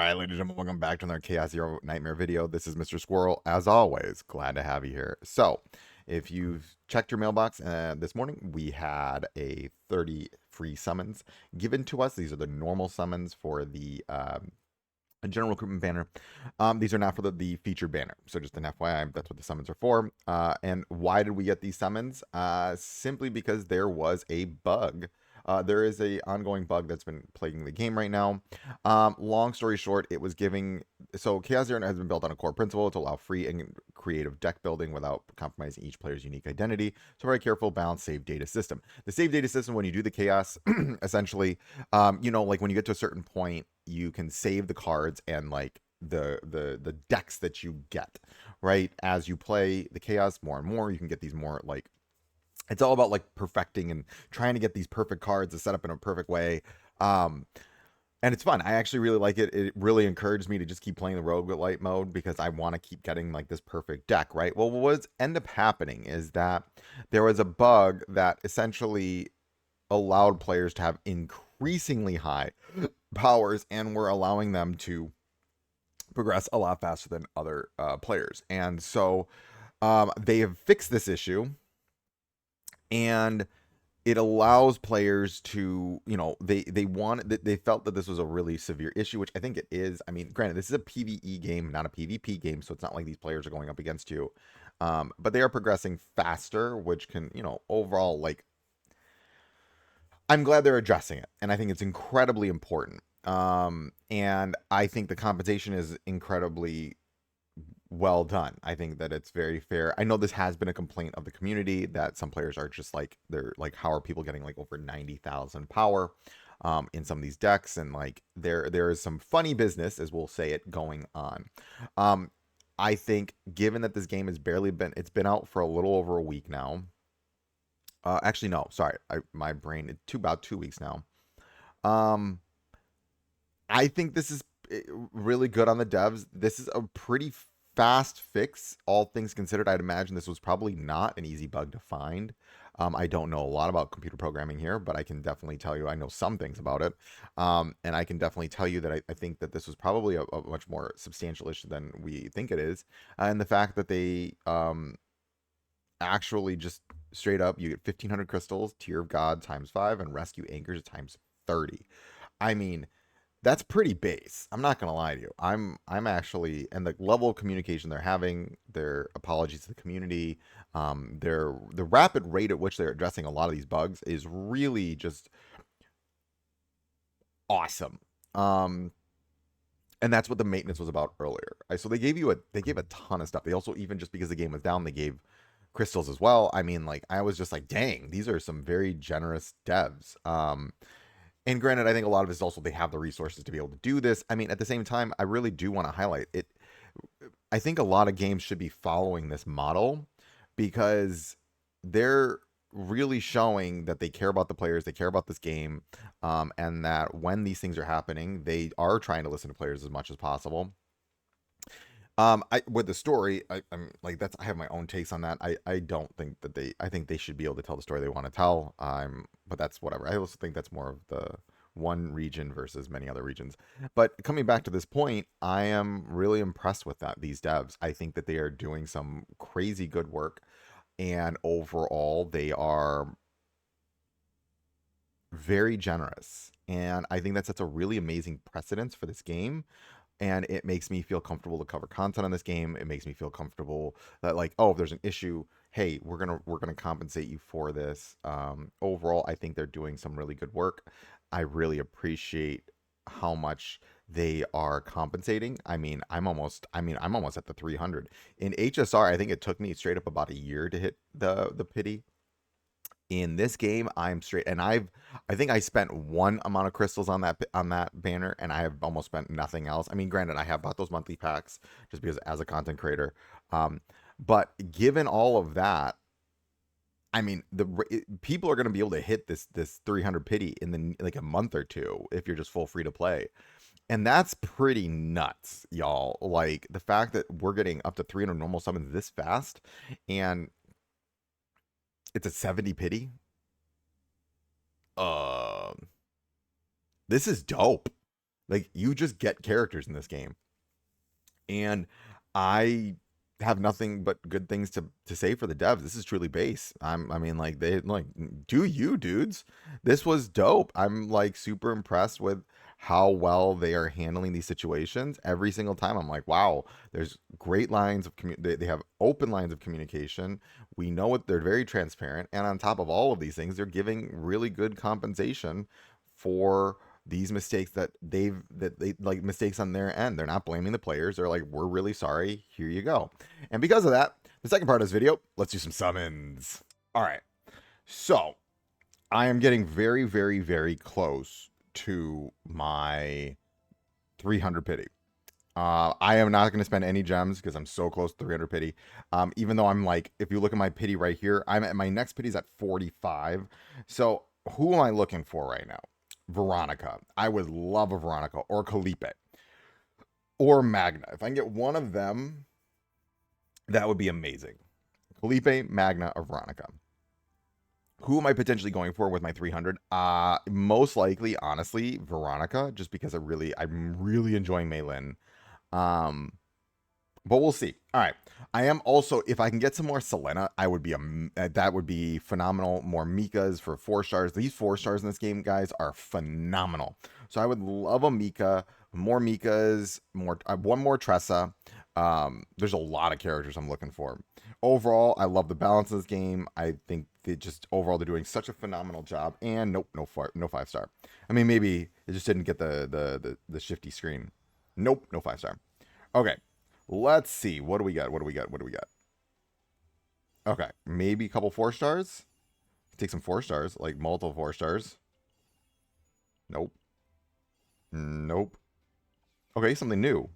right, ladies and gentlemen, welcome back to another Chaos Zero Nightmare video. This is Mr. Squirrel, as always. Glad to have you here. So, if you've checked your mailbox this morning, we had a 30 free summons given to us. These are the normal summons for the general recruitment banner. These are not for the featured banner. So, just an FYI, that's what the summons are for. And why did we get these summons? Simply because there was a bug. There is a ongoing bug that's been plaguing the game right now. Long story short, it was giving... So Chaos Zero has been built on a core principle to allow free and creative deck building without compromising each player's unique identity. So very careful, balanced, save data system. The save data system, when you do the Chaos, essentially, like when you get to a certain point, you can save the cards and like the decks that you get, right? As you play the Chaos more and more, you can get these more like... It's all about like perfecting and trying to get these perfect cards to set up in a perfect way. And it's fun. I actually really like it. It really encouraged me to just keep playing the roguelite mode because I want to keep getting like this perfect deck, right? Well, what's end up happening is that there was a bug that essentially allowed players to have increasingly high powers and were allowing them to progress a lot faster than other players. And so they have fixed this issue, and it allows players to, they felt that this was a really severe issue, which I think it is. I mean, granted, this is a PvE game, not a PvP game, so it's not like these players are going up against you. But they are progressing faster, which can, overall, like, I'm glad they're addressing it, and I think it's incredibly important. And I think the compensation is incredibly well done. I think that it's very fair. I know this has been a complaint of the community that some players are just like, they're like, how are people getting like over 90,000 power in some of these decks? And like there is some funny business, as we'll say it, going on. I think given that this game has it's been out for a little over a week now. Actually, no, sorry. My brain, about 2 weeks now. I think this is really good on the devs. This is a pretty fast fix, all things considered. I'd imagine this was probably not an easy bug to find. I don't know a lot about computer programming here, but I can definitely tell you I know some things about it. And I can definitely tell you that I think that this was probably a much more substantial issue than we think it is. And the fact that they actually just straight up, you get 1,500 crystals, Tear of God ×5, and Rescue Anchors ×30. I mean, that's pretty base. I'm not gonna lie to you. I'm actually, and the level of communication they're having, their apologies to the community, the rapid rate at which they're addressing a lot of these bugs is really just awesome. And that's what the maintenance was about earlier. So they gave a ton of stuff. They also, even just because the game was down, they gave crystals as well. I mean, like, I was just like, dang, these are some very generous devs. And granted, I think a lot of it is also they have the resources to be able to do this. I mean, at the same time, I really do want to highlight it. I think a lot of games should be following this model because they're really showing that they care about the players, they care about this game, and that when these things are happening, they are trying to listen to players as much as possible. With the story, I'm like, I have my own takes on that. I don't think that I think they should be able to tell the story they want to tell. But that's whatever. I also think that's more of the one region versus many other regions. But coming back to this point, I am really impressed with these devs. I think that they are doing some crazy good work, and overall, they are very generous. And I think that sets a really amazing precedence for this game, and it makes me feel comfortable to cover content on this game. It makes me feel comfortable that, like, oh, if there's an issue, hey, we're gonna compensate you for this. Overall, I think they're doing some really good work. I really appreciate how much they are compensating. I mean, I'm almost at the 300 in HSR. I think it took me straight up about a year to hit the pity. In this game, I'm straight, and I think I spent one amount of crystals on that banner, and I have almost spent nothing else. I mean, granted, I have bought those monthly packs just because as a content creator, but given all of that, I mean, people are going to be able to hit this 300 pity in like a month or two if you're just full free to play. And that's pretty nuts, y'all. Like, the fact that we're getting up to 300 normal summons this fast, and it's a 70 pity. This is dope. Like, you just get characters in this game. And I have nothing but good things to say for the devs. This is truly base. I mean, like, they like, do you dudes? This was dope. I'm like super impressed with how well they are handling these situations every single time. I'm like, wow, there's great lines of they have open lines of communication. We know what they're very transparent, and on top of all of these things, they're giving really good compensation for these mistakes that they like, mistakes on their end. They're not blaming the players. They're like, we're really sorry, here you go. And because of that, the second part of this video, let's do some summons. All right, so I am getting very, very, very close to my 300 pity. I am not going to spend any gems because I'm so close to 300 pity. Even though I'm like, if you look at my pity right here, I'm at my next pity is at 45. So who am I looking for right now? Veronica. I would love a Veronica or Calipe or Magna. If I can get one of them, that would be amazing. Calipe, Magna, or Veronica. Who am I potentially going for with my 300? Most likely, honestly, Veronica, just because I'm really enjoying Maylin. But we'll see. All right. I am also, if I can get some more Selena, that would be phenomenal. More Mikas for 4 stars. These 4 stars in this game, guys, are phenomenal. So I would love a Mika, more Mikas, one more Tressa. There's a lot of characters I'm looking for. Overall, I love the balance of this game. I think they're doing such a phenomenal job. And nope, no 5 star. I mean, maybe it just didn't get the shifty screen. Nope, no 5 star. Okay. Let's see. What do we got? Okay. Maybe a couple 4 stars. Take some 4 stars, like multiple 4 stars. Nope. Nope. Okay, something new.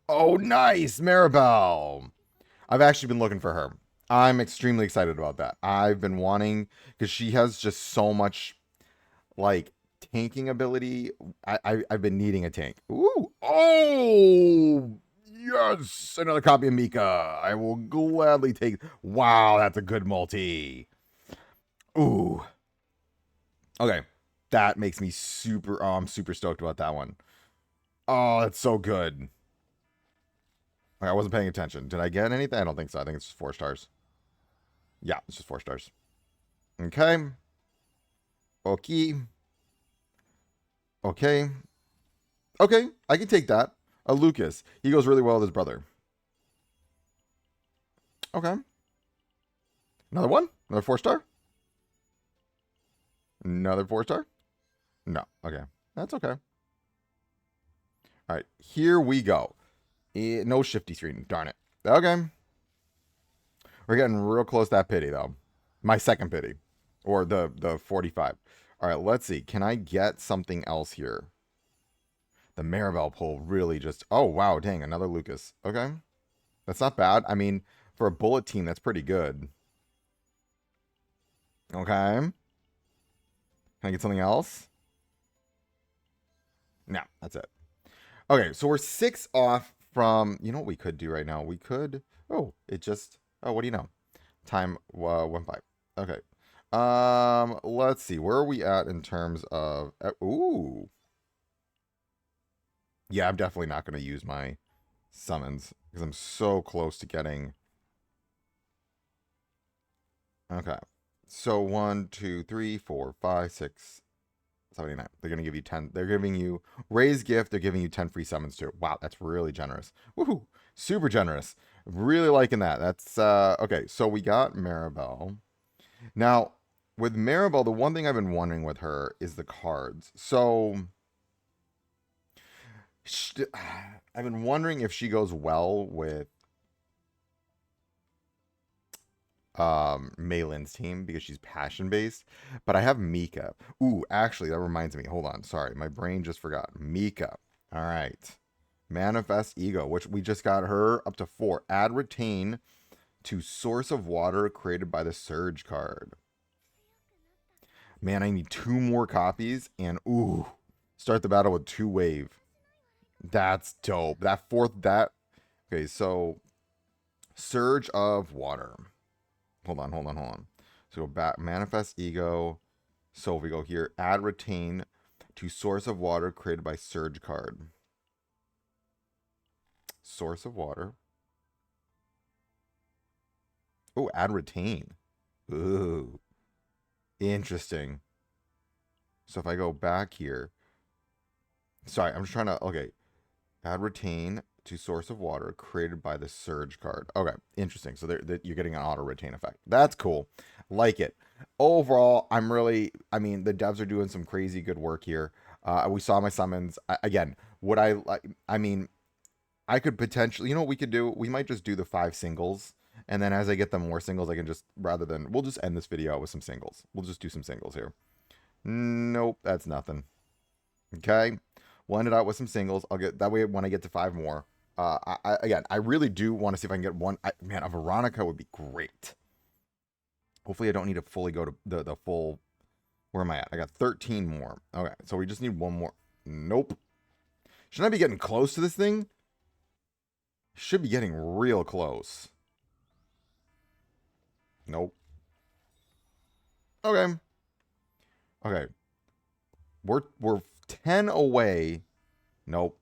Oh, nice. Maribel. I've actually been looking for her. I'm extremely excited about that. I've been wanting, because she has just so much, like, tanking ability. I've been needing a tank. Ooh. Oh, yes. Another copy of Mika. I will gladly take. Wow, that's a good multi. Ooh. Okay. That makes me super. Oh, I'm super stoked about that one. Oh, that's so good. Okay, I wasn't paying attention. Did I get anything? I don't think so. I think it's just 4 stars. Yeah, it's just 4 stars. Okay. Okay. Okay. Okay, I can take that. Lucas. He goes really well with his brother. Okay. Another one? Another 4 star? Another 4 star? No. Okay. That's okay. All right. Here we go. No shifty screen. Darn it. Okay. We're getting real close to that pity, though. My second pity. Or the 45. All right. Let's see. Can I get something else here? The Maribel pull really just... Oh, wow. Dang. Another Lucas. Okay. That's not bad. I mean, for a bullet team, that's pretty good. Okay. Can I get something else? No, that's it. Okay, so we're 6 off from... You know what we could do right now? We could... Oh, it just... Oh, what do you know? Time 1-5. Okay. Let's see. Where are we at in terms of... Ooh. Yeah, I'm definitely not going to use my summons because I'm so close to getting... Okay. So 1, 2, 3, 4, 5, 6, 79. They're going to give you 10. They're giving you raise gift. They're giving you 10 free summons too. Wow, that's really generous. Woohoo. Super generous. Really liking that. That's okay. So we got Maribel. Now, with Maribel, the one thing I've been wondering with her is the cards. So I've been wondering if she goes well with Maylin's team because she's passion based, but I have Mika. Ooh, actually, that reminds me. Hold on, sorry, my brain just forgot. Mika. All right, manifest ego, which we just got her up to 4. Add retain to source of water created by the surge card. Man, I need 2 more copies, and ooh, start the battle with 2 wave. That's dope. That 4th, that okay. So surge of water. Hold on. So go back, manifest ego. So if we go here, add retain. to source of water created by surge card. Source of water. Oh, add retain. Ooh, interesting. So if I go back here, sorry, I'm just trying to, okay. Add retain to source of water created by the surge card. Okay, interesting. So you're getting an auto retain effect. That's cool. Like it. Overall, I mean, the devs are doing some crazy good work here. We saw my summons. Again, would I like, I mean, I could potentially, you know what we could do? We might just do the 5 singles. And then as I get them more singles, I can just, we'll just end this video out with some singles. We'll just do some singles here. Nope, that's nothing. Okay. We'll end it out with some singles. I'll get that way when I get to 5 more. Again, I really do want to see if I can get one. Man, a Veronica would be great. Hopefully, I don't need to fully go to the full. Where am I at? I got 13 more. Okay, so we just need one more. Nope. Shouldn't I be getting close to this thing? Should be getting real close. Nope. Okay. Okay. We're 10 away. Nope.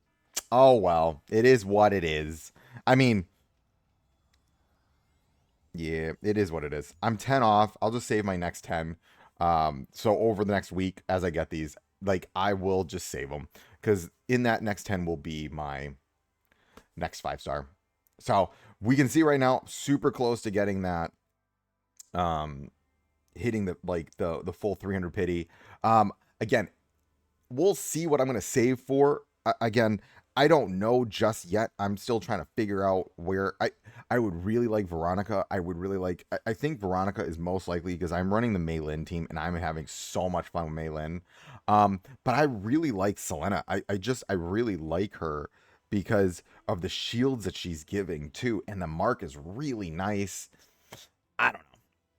Oh, well. It is what it is. I mean, yeah, it is what it is. I'm 10 off. I'll just save my next 10. So over the next week, as I get these, like, I will just save them. Because in that next 10 will be my next 5-star. So we can see right now, super close to getting that. Hitting the full 300 pity. Again, we'll see what I'm going to save for. Again, I don't know just yet. I'm still trying to figure out where I would really like Veronica. I would really like, I think Veronica is most likely because I'm running the Mei Lin team and I'm having so much fun with Mei Lin. But I really like Selena. I really like her because of the shields that she's giving too. And the mark is really nice. I don't know.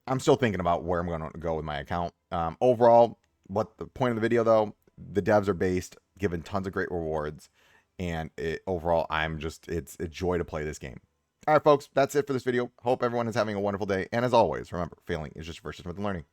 I'm still thinking about where I'm going to go with my account. Overall, what the point of the video though, the devs are based, given tons of great rewards, and overall, it's a joy to play this game. All right, folks, that's it for this video. Hope everyone is having a wonderful day, and as always, remember, failing is just your first step in learning.